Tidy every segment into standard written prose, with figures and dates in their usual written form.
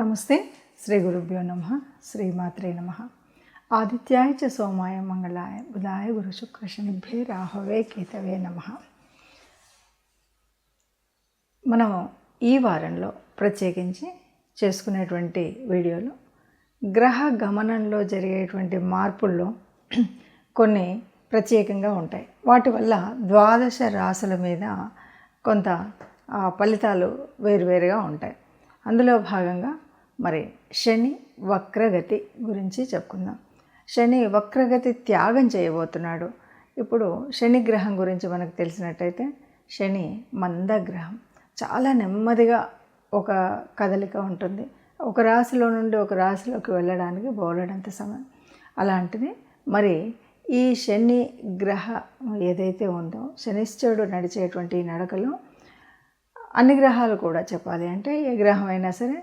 నమస్తే. శ్రీ గురుభ్యో నమః. శ్రీమాత్రే నమః. ఆదిత్యాయ చ సోమాయ మంగళాయ బుధాయ గురు శుక్ర శనిభ్యే రాహవే కేతవే నమః. మనం ఈ వారంలో ప్రత్యేకించి చేసుకునేటువంటి వీడియోలు గ్రహ గమనంలో జరిగేటువంటి మార్పుల్లో కొన్ని ప్రత్యేకంగా ఉంటాయి. వాటి వల్ల ద్వాదశ రాశుల మీద కొంత ఫలితాలు వేరువేరుగా ఉంటాయి. అందులో భాగంగా మరి శని వక్రగతి గురించి చెప్పుకుందాం. శని వక్రగతి త్యాగం చేయబోతున్నాడు. ఇప్పుడు శని గ్రహం గురించి మనకు తెలిసినట్టయితే శని మందగ్రహం, చాలా నెమ్మదిగా ఒక కదలిక ఉంటుంది. ఒక రాశిలో నుండి ఒక రాశిలోకి వెళ్ళడానికి బోలెడంత సమయం. అలాంటిది మరి ఈ శని గ్రహ ఏదైతే ఉందో శనిశ్చరుడు నడిచేటువంటి నడకలో అన్ని గ్రహాలు కూడా చెప్పాలి అంటే ఏ గ్రహం అయినా సరే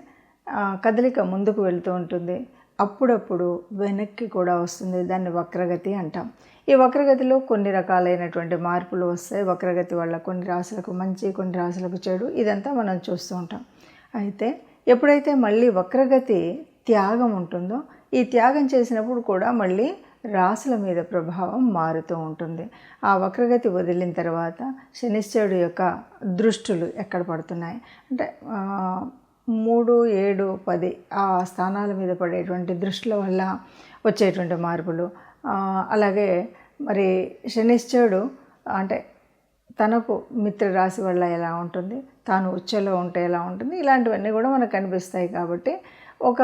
కదలిక ముందుకు వెళ్తూ ఉంటుంది, అప్పుడప్పుడు వెనక్కి కూడా వస్తుంది. దాన్ని వక్రగతి అంటాం. ఈ వక్రగతిలో కొన్ని రకాలైనటువంటి మార్పులు వస్తాయి. వక్రగతి వల్ల కొన్ని రాశులకు మంచి, కొన్ని రాశులకు చెడు, ఇదంతా మనం చూస్తూ ఉంటాం. అయితే ఎప్పుడైతే మళ్ళీ వక్రగతి త్యాగం ఉంటుందో ఈ త్యాగం చేసినప్పుడు కూడా మళ్ళీ రాశుల మీద ప్రభావం మారుతూ ఉంటుంది. ఆ వక్రగతి వదిలిన తర్వాత శనిశ్చరుడు యొక్క దృష్టులు ఎక్కడ పడుతున్నాయి అంటే 3, 7, 10 ఆ స్థానాల మీద పడేటువంటి దృష్టిల వల్ల వచ్చేటువంటి మార్పులు, అలాగే మరి శనిశ్చరుడు అంటే తనకు మిత్రరాశి వల్ల ఎలా ఉంటుంది, తాను ఉచ్చలో ఉంటే ఎలా ఉంటుంది, ఇలాంటివన్నీ కూడా మనకు కనిపిస్తాయి. కాబట్టి ఒక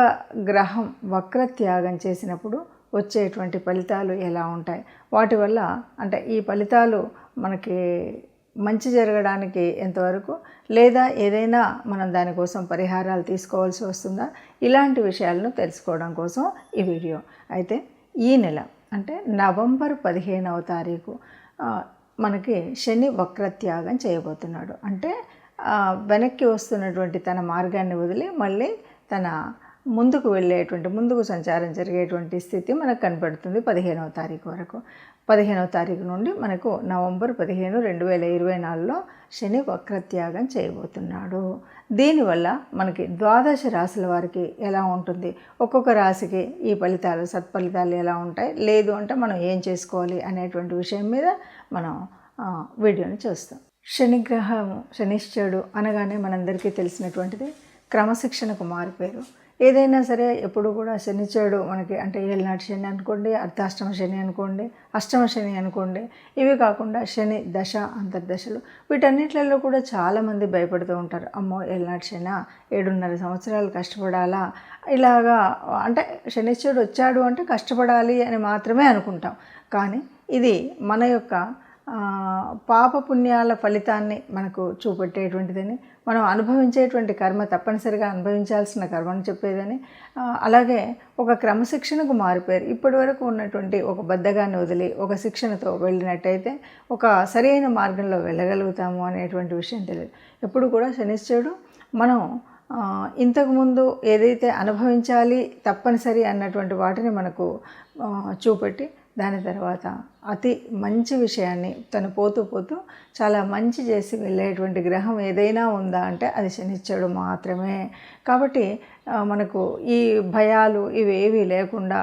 గ్రహం వక్రత్యాగం చేసినప్పుడు వచ్చేటువంటి ఫలితాలు ఎలా ఉంటాయి, వాటి వల్ల అంటే ఈ ఫలితాలు మనకి మంచి జరగడానికి ఎంతవరకు, లేదా ఏదైనా మనం దానికోసం పరిహారాలు తీసుకోవాల్సి వస్తుందా, ఇలాంటి విషయాలను తెలుసుకోవడం కోసం ఈ వీడియో. అయితే ఈ నెల అంటే నవంబర్ 15వ తారీఖు మనకి శని వక్రత్యాగం చేయబోతున్నాడు. అంటే వెనక్కి వస్తున్నటువంటి తన మార్గాన్ని వదిలి మళ్ళీ తన ముందుకు వెళ్ళేటువంటి, ముందుకు సంచారం జరిగేటువంటి స్థితి మనకు కనపడుతుంది 15వ తారీఖు వరకు. 15వ తారీఖు నుండి మనకు నవంబర్ 15, 2024లో శని వక్రత్యాగం చేయబోతున్నాడు. దీనివల్ల మనకి ద్వాదశ రాశుల వారికి ఎలా ఉంటుంది, ఒక్కొక్క రాశికి ఈ ఫలితాలు సత్ఫలితాలు ఎలా ఉంటాయి, లేదు అంటే మనం ఏం చేసుకోవాలి అనేటువంటి విషయం మీద మనం వీడియోని చూస్తాం. శనిగ్రహం శనిశ్చరుడు అనగానే మనందరికీ తెలిసినటువంటిది క్రమశిక్షణకు మారిపోయారు. ఏదైనా సరే ఎప్పుడు కూడా శనిశ్చరుడు మనకి అంటే ఏళ్ళనాటి శని అనుకోండి, అర్ధాష్టమ శని అనుకోండి, అష్టమ శని అనుకోండి, ఇవి కాకుండా శని దశ అంతర్దశలు, వీటన్నిటిలో కూడా చాలామంది భయపడుతూ ఉంటారు. అమ్మో ఏళ్ళనాటి శని 7.5 సంవత్సరాలు కష్టపడాలా, ఇలాగా అంటే శనిశ్చరుడు వచ్చాడు అంటే కష్టపడాలి అని మాత్రమే అనుకుంటాం. కానీ ఇది మన యొక్క పాపపుణ్యాల ఫలితాన్ని మనకు చూపెట్టేటువంటిదని, మనం అనుభవించేటువంటి కర్మ తప్పనిసరిగా అనుభవించాల్సిన కర్మను చెప్పేదని, అలాగే ఒక క్రమశిక్షణకు మారిపోయారు. ఇప్పటి వరకు ఉన్నటువంటి ఒక బద్ధగాన్ని వదిలి ఒక శిక్షణతో వెళ్ళినట్టయితే ఒక సరైన మార్గంలో వెళ్ళగలుగుతాము అనేటువంటి విషయం తెలియదు. ఎప్పుడు కూడా శనిశ్చరుడు మనం ఇంతకుముందు ఏదైతే అనుభవించాలి తప్పనిసరి అన్నటువంటి వాటిని మనకు చూపెట్టి దాని తర్వాత అతి మంచి విషయాన్ని తను పోతూ పోతూ చాలా మంచి చేసి వెళ్ళేటువంటి గ్రహం ఏదైనా ఉందా అంటే అది శనిశ్చరుడు మాత్రమే. కాబట్టి మనకు ఈ భయాలు ఇవేవి లేకుండా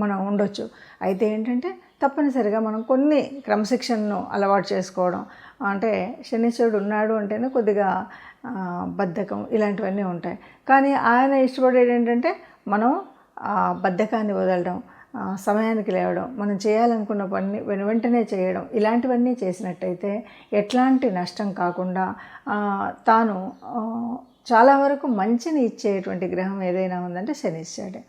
మనం ఉండొచ్చు. అయితే ఏంటంటే తప్పనిసరిగా మనం కొన్ని క్రమశిక్షణను అలవాటు చేసుకోవడం, అంటే శనిశ్చరుడు ఉన్నాడు అంటేనే కొద్దిగా బద్ధకం ఇలాంటివన్నీ ఉంటాయి. కానీ ఆయన ఇష్టపడేది ఏంటంటే మనం బద్ధకాన్ని వదలడం, సమయానికి లేవడం, మనం చేయాలనుకున్న పని వెంటనే చేయడం, ఇలాంటివన్నీ చేసినట్టయితే ఎట్లాంటి నష్టం కాకుండా తాను చాలా వరకు మంచిని ఇచ్చేటువంటి గ్రహం ఏదైనా ఉందంటే శనిశ్చరుడే.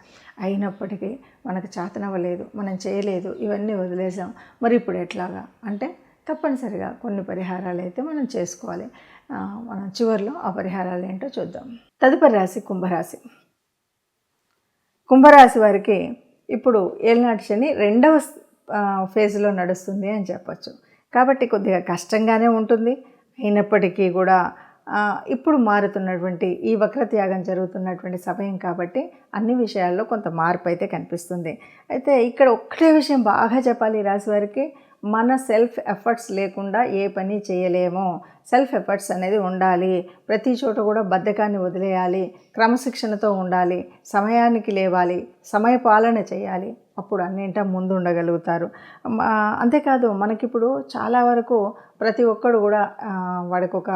అయినప్పటికీ మనకు చేతనవ్వలేదు, మనం చేయలేదు, ఇవన్నీ వదిలేసాం, మరి ఇప్పుడు ఎట్లాగా అంటే తప్పనిసరిగా కొన్ని పరిహారాలు అయితే మనం చేసుకోవాలి. మనం చివరిలో ఆ పరిహారాలు ఏంటో చూద్దాం. తదుపరి రాశి కుంభరాశి. కుంభరాశి వారికి ఇప్పుడు ఏళ్ళనాటి శని 2వ ఫేజ్లో నడుస్తుంది అని చెప్పచ్చు. కాబట్టి కొద్దిగా కష్టంగానే ఉంటుంది. అయినప్పటికీ కూడా ఇప్పుడు మారుతున్నటువంటి ఈ వక్రత్యాగం జరుగుతున్నటువంటి సమయం కాబట్టి అన్ని విషయాల్లో కొంత మార్పు అయితే కనిపిస్తుంది. అయితే ఇక్కడ ఒక్కటే విషయం బాగా చెప్పాలి, ఈ రాశి వారికి మన సెల్ఫ్ ఎఫర్ట్స్ లేకుండా ఏ పని చేయలేము. సెల్ఫ్ ఎఫర్ట్స్ అనేది ఉండాలి. ప్రతి చోట కూడా బద్ధకాన్ని వదిలేయాలి, క్రమశిక్షణతో ఉండాలి, సమయానికి లేవాలి, సమయపాలన చేయాలి. అప్పుడు అన్నింటా ముందు ఉండగలుగుతారు. అంతేకాదు మనకిప్పుడు చాలా వరకు ప్రతి ఒక్కడు కూడా వాడికి ఒక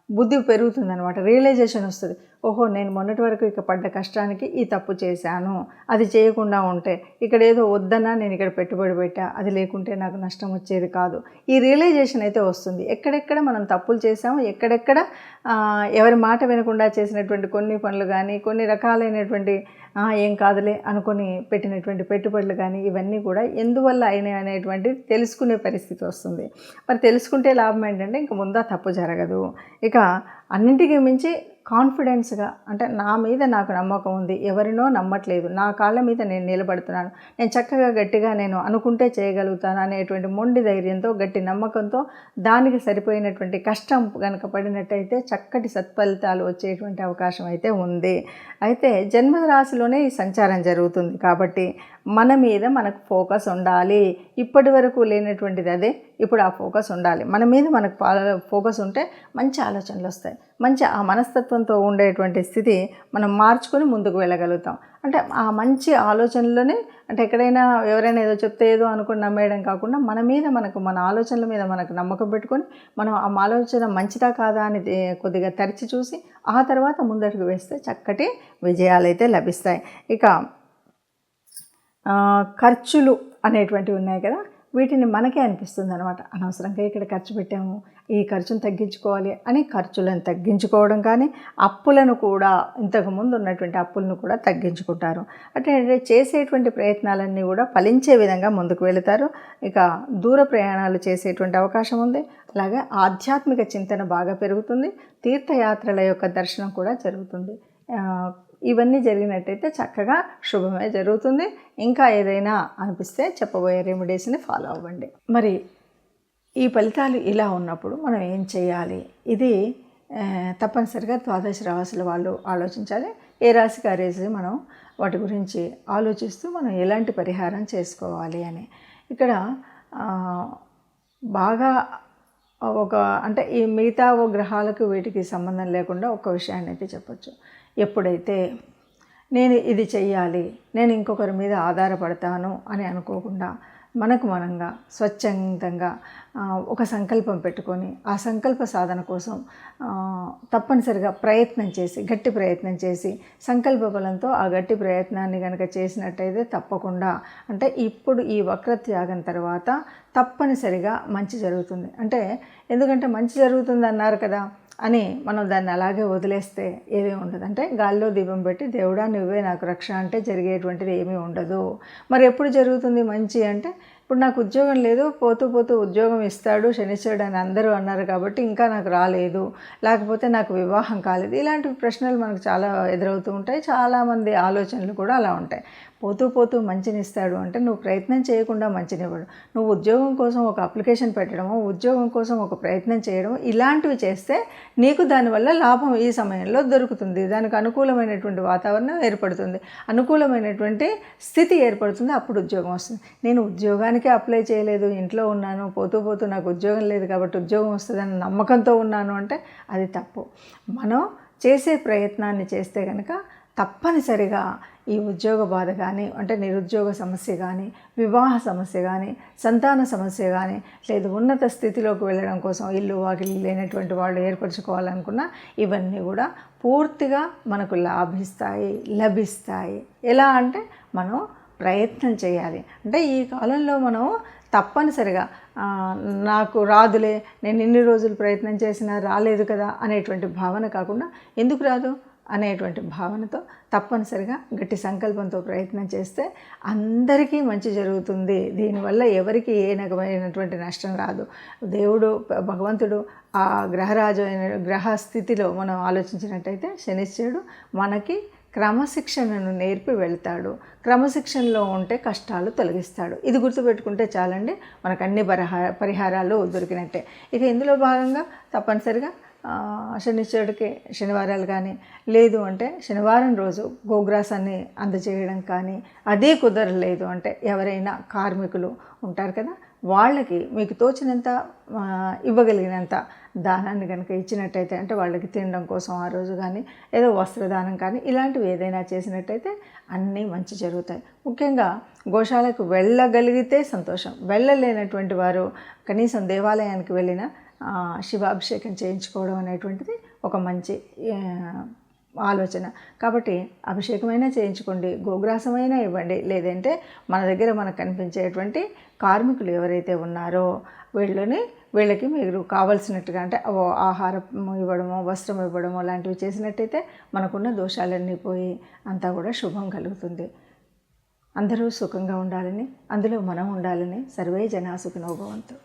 బుద్ధి పెరుగుతుందనమాట, రియలైజేషన్ వస్తుంది. ఓహో, నేను మొన్నటి వరకు ఇక పడ్డ కష్టానికి ఈ తప్పు చేశాను, అది చేయకుండా ఉంటే ఇక్కడ ఏదో వద్దన్నా నేను ఇక్కడ పెట్టుబడి పెట్టా, అది లేకుంటే నాకు నష్టం వచ్చేది కాదు. ఈ రియలైజేషన్ అయితే వస్తుంది. ఎక్కడెక్కడ మనం తప్పులు చేసాము, ఎక్కడెక్కడ ఎవరి మాట వినకుండా చేసినటువంటి కొన్ని పనులు కానీ, కొన్ని రకాలైనటువంటి ఏం కాదులే అనుకొని పెట్టినటువంటి పెట్టుబడులు కానీ, ఇవన్నీ కూడా ఎందువల్ల అయినాయి అనేటువంటిది తెలుసుకునే పరిస్థితి వస్తుంది. మరి తెలుసుకుంటే లాభం ఏంటంటే ఇంక ముందు తప్పు జరగదు. ఇక అన్నింటికీ మించి కాన్ఫిడెన్స్గా, అంటే నా మీద నాకు నమ్మకం ఉంది, ఎవరినో నమ్మట్లేదు, నా కాళ్ళ మీద నేను నిలబడుతున్నాను, నేను చక్కగా గట్టిగా నేను అనుకుంటే చేయగలుగుతాను అనేటువంటి మొండి ధైర్యంతో, గట్టి నమ్మకంతో, దానికి సరిపోయినటువంటి కష్టం కనుక పడినట్టయితే చక్కటి సత్ఫలితాలు వచ్చేటువంటి అవకాశం అయితే ఉంది. అయితే జన్మరాశిలోనే ఈ సంచారం జరుగుతుంది కాబట్టి మన మీద మనకు ఫోకస్ ఉండాలి. ఇప్పటి వరకు లేనటువంటిది అదే, ఇప్పుడు ఆ ఫోకస్ ఉండాలి. మన మీద మనకు ఫోకస్ ఉంటే మంచి ఆలోచనలు వస్తాయి. మంచి ఆ మనస్తత్వంతో ఉండేటువంటి స్థితి మనం మార్చుకొని ముందుకు వెళ్ళగలుగుతాం. అంటే ఆ మంచి ఆలోచనలోనే, అంటే ఎక్కడైనా ఎవరైనా ఏదో చెప్తే ఏదో అనుకుని నమ్మేయడం కాకుండా మన మీద మనకు, మన ఆలోచనల మీద మనకు నమ్మకం పెట్టుకొని మనం ఆ ఆలోచన మంచిదా కాదా అని కొద్దిగా తరిచి చూసి ఆ తర్వాత ముందడుగు వేస్తే చక్కటి విజయాలు అయితే లభిస్తాయి. ఇక ఖర్చులు అనేటువంటివి ఉన్నాయి కదా, వీటిని మనకే అనిపిస్తుంది అనమాట, అనవసరంగా ఇక్కడ ఖర్చు పెట్టాము, ఈ ఖర్చును తగ్గించుకోవాలి అని ఖర్చులను తగ్గించుకోవడం కానీ, అప్పులను కూడా, ఇంతకుముందు ఉన్నటువంటి అప్పులను కూడా తగ్గించుకుంటారు. అంటే చేసేటువంటి ప్రయత్నాలన్నీ కూడా ఫలించే విధంగా ముందుకు వెళుతారు. ఇక దూర ప్రయాణాలు చేసేటువంటి అవకాశం ఉంది. అలాగే ఆధ్యాత్మిక చింతన బాగా పెరుగుతుంది. తీర్థయాత్రల యొక్క దర్శనం కూడా జరుగుతుంది. ఇవన్నీ జరిగినట్టయితే చక్కగా శుభమే జరుగుతుంది. ఇంకా ఏదైనా అనిపిస్తే చెప్పబోయే రెమెడీస్ని ఫాలో అవ్వండి. మరి ఈ ఫలితాలు ఇలా ఉన్నప్పుడు మనం ఏం చేయాలి? ఇది తప్పనిసరిగా ద్వాదశ రాశుల వాళ్ళు ఆలోచించాలి. ఏ రాశికి ఆ రాశి మనం వాటి గురించి ఆలోచిస్తూ మనం ఎలాంటి పరిహారం చేసుకోవాలి అని. ఇక్కడ బాగా అంటే ఈ మిగతా గ్రహాలకు వీటికి సంబంధం లేకుండా ఒక విషయాన్ని అయితే చెప్పచ్చు. ఎప్పుడైతే నేను ఇది చెయ్యాలి, నేను ఇంకొకరి మీద ఆధారపడతాను అని అనుకోకుండా మనకు మనంగా స్వచ్ఛందంగా ఒక సంకల్పం పెట్టుకొని ఆ సంకల్ప సాధన కోసం తప్పనిసరిగా ప్రయత్నం చేసి, గట్టి ప్రయత్నం చేసి, సంకల్ప బలంతో ఆ గట్టి ప్రయత్నాన్ని కనుక చేసినట్టయితే తప్పకుండా, అంటే ఇప్పుడు ఈ వక్రత్యాగం తర్వాత తప్పనిసరిగా మంచి జరుగుతుంది. అంటే ఎందుకంటే మంచి జరుగుతుంది అన్నారు కదా అని మనం దాన్ని అలాగే వదిలేస్తే ఏమీ ఉండదు. అంటే గాల్లో దీపం పెట్టి దేవుడా నువ్వే నాకు రక్ష అంటే జరిగేటువంటిది ఏమీ ఉండదు. మరి ఎప్పుడు జరుగుతుంది మంచి అంటే, ఇప్పుడు నాకు ఉద్యోగం లేదు, పోతూ పోతూ ఉద్యోగం ఇస్తాడు శనిశ్చరుడు అని అందరూ అన్నారు కాబట్టి ఇంకా నాకు రాలేదు, లేకపోతే నాకు వివాహం కాలేదు, ఇలాంటి ప్రశ్నలు మనకు చాలా ఎదురవుతూ ఉంటాయి. చాలామంది ఆలోచనలు కూడా అలా ఉంటాయి. పోతూ పోతూ మంచినిస్తాడు అంటే నువ్వు ప్రయత్నం చేయకుండా మంచినివ్వడు. నువ్వు ఉద్యోగం కోసం ఒక అప్లికేషన్ పెట్టడము, ఉద్యోగం కోసం ఒక ప్రయత్నం చేయడం, ఇలాంటివి చేస్తే నీకు దానివల్ల లాభం ఈ సమయంలో దొరుకుతుంది. దానికి అనుకూలమైనటువంటి వాతావరణం ఏర్పడుతుంది, అనుకూలమైనటువంటి స్థితి ఏర్పడుతుంది, అప్పుడు ఉద్యోగం వస్తుంది. నేను ఉద్యోగానికే అప్లై చేయలేదు, ఇంట్లో ఉన్నాను, పోతూ పోతూ నాకు ఉద్యోగం లేదు కాబట్టి ఉద్యోగం వస్తుందని నమ్మకంతో ఉన్నాను అంటే అది తప్పు. మనం చేసే ప్రయత్నాన్ని చేస్తే కనుక తప్పనిసరిగా ఈ ఉద్యోగ బాధ కానీ, అంటే నిరుద్యోగ సమస్య కానీ, వివాహ సమస్య కానీ, సంతాన సమస్య కానీ, లేదు ఉన్నత స్థితిలోకి వెళ్ళడం కోసం ఇల్లు వాకిలి లేనటువంటి వాళ్ళు ఏర్పరచుకోవాలనుకున్నా ఇవన్నీ కూడా పూర్తిగా మనకు లభిస్తాయి. ఎలా అంటే మనం ప్రయత్నం చేయాలి. అంటే ఈ కాలంలో మనం తప్పనిసరిగా నాకు రాదులే, నేను ఇన్ని రోజులు ప్రయత్నం చేసినా రాలేదు కదా అనేటువంటి భావన కాకుండా, ఎందుకు రాదు అనేటువంటి భావనతో తప్పనిసరిగా గట్టి సంకల్పంతో ప్రయత్నం చేస్తే అందరికీ మంచి జరుగుతుంది. దీనివల్ల ఎవరికి ఏ రకమైనటువంటి నష్టం రాదు. దేవుడు, భగవంతుడు ఆ గ్రహరాజు అయిన గ్రహ స్థితిలో మనం ఆలోచించినట్టయితే శనిశ్చరుడు మనకి క్రమశిక్షణను నేర్పి వెళ్తాడు. క్రమశిక్షణలో ఉంటే కష్టాలు తొలగిస్తాడు. ఇది గుర్తుపెట్టుకుంటే చాలండి, మనకు అన్ని పరిహారాలు దొరికినట్టే. ఇక ఇందులో భాగంగా తప్పనిసరిగా శనిశ్చరుడికి శనివారాలు కానీ, లేదు అంటే శనివారం రోజు గోగ్రాసాన్ని అందజేయడం కానీ, అదే కుదరలేదు అంటే ఎవరైనా కార్మికులు ఉంటారు కదా, వాళ్ళకి మీకు తోచినంత ఇవ్వగలిగినంత దానాన్ని కనుక ఇచ్చినట్టయితే, అంటే వాళ్ళకి తినడం కోసం ఆ రోజు కానీ, ఏదో వస్త్రదానం కానీ, ఇలాంటివి ఏదైనా చేసినట్టయితే అన్నీ మంచి జరుగుతాయి. ముఖ్యంగా గోశాలకు వెళ్ళగలిగితే సంతోషం, వెళ్ళలేనటువంటి వారు కనీసం దేవాలయానికి వెళ్ళిన శివాభిషేకం చేయించుకోవడం అనేటువంటిది ఒక మంచి ఆలోచన. కాబట్టి అభిషేకమైనా చేయించుకోండి, గోగ్రాసమైనా ఇవ్వండి, లేదంటే మన దగ్గర మనకు కనిపించేటువంటి కార్మికులు ఎవరైతే ఉన్నారో వీళ్ళకి మీరు కావాల్సినట్టుగా, అంటే ఆహారం ఇవ్వడమో, వస్త్రం ఇవ్వడమో లాంటివి చేసినట్టయితే మనకున్న దోషాలన్నీ పోయి అంతా కూడా శుభం కలుగుతుంది. అందరూ సుఖంగా ఉండాలని, అందులో మనం ఉండాలని, సర్వే జనా సుఖినో భవంతు.